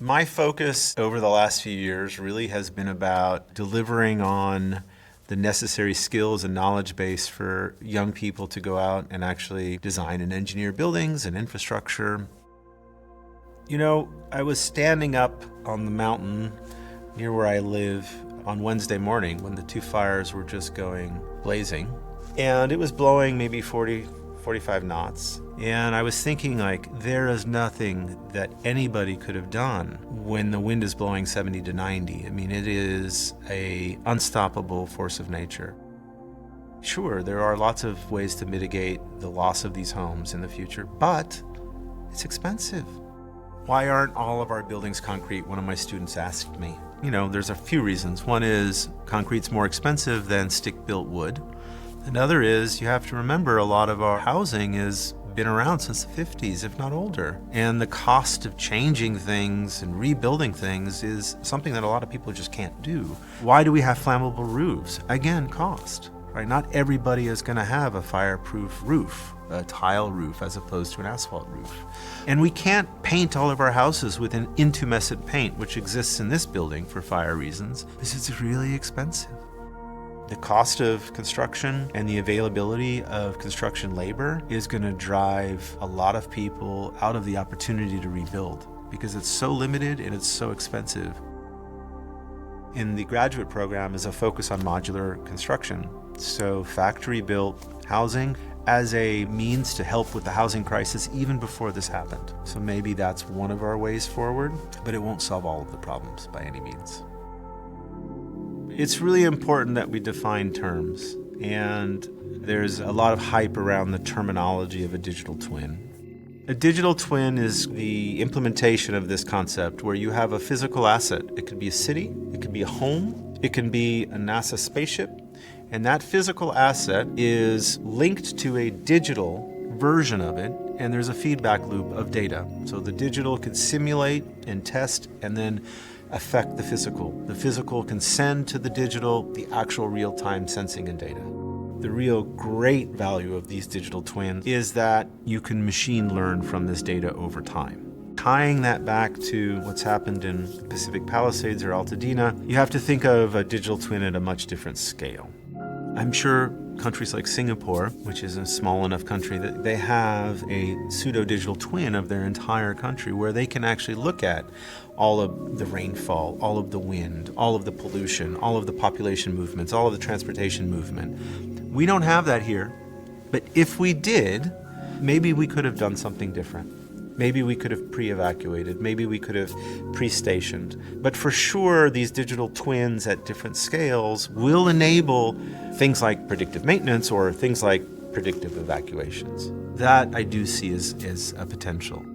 My focus over the last few years really has been about delivering on the necessary skills and knowledge base for young people to go out and actually design and engineer buildings and infrastructure. You know, I was standing up on the mountain near where I live on Wednesday morning when the two fires were just going blazing, and it was blowing maybe 40, 45 knots. And I was thinking, like, there is nothing that anybody could have done when the wind is blowing 70 to 90. I mean, it is an unstoppable force of nature. Sure, there are lots of ways to mitigate the loss of these homes in the future, but it's expensive. Why aren't all of our buildings concrete? One of my students asked me. You know, there's a few reasons. One is concrete's more expensive than stick-built wood. Another is you have to remember a lot of our housing has been around since the 50s, if not older. And the cost of changing things and rebuilding things is something that a lot of people just can't do. Why do we have flammable roofs? Again, cost, right? Not everybody is going to have a fireproof roof, a tile roof as opposed to an asphalt roof. And we can't paint all of our houses with an intumescent paint, which exists in this building for fire reasons, because it's really expensive. The cost of construction and the availability of construction labor is going to drive a lot of people out of the opportunity to rebuild because it's so limited and it's so expensive. In the graduate program is a focus on modular construction, so factory-built housing as a means to help with the housing crisis even before this happened. So maybe that's one of our ways forward, but it won't solve all of the problems by any means. It's really important that we define terms, and there's a lot of hype around the terminology of a digital twin. A digital twin is the implementation of this concept where you have a physical asset. It could be a city, it could be a home, it can be a NASA spaceship, and that physical asset is linked to a digital version of it, and there's a feedback loop of data. So the digital can simulate and test and then affect the physical. The physical can send to the digital the actual real-time sensing and data. The real great value of these digital twins is that you can machine learn from this data over time. Tying that back to what's happened in Pacific Palisades or Altadena, you have to think of a digital twin at a much different scale. I'm sure countries like Singapore, which is a small enough country, that they have a pseudo-digital twin of their entire country where they can actually look at all of the rainfall, all of the wind, all of the pollution, all of the population movements, all of the transportation movement. We don't have that here, but if we did, maybe we could have done something different. Maybe we could have pre-evacuated, maybe we could have pre-stationed. But for sure, these digital twins at different scales will enable things like predictive maintenance or things like predictive evacuations. That I do see as a potential.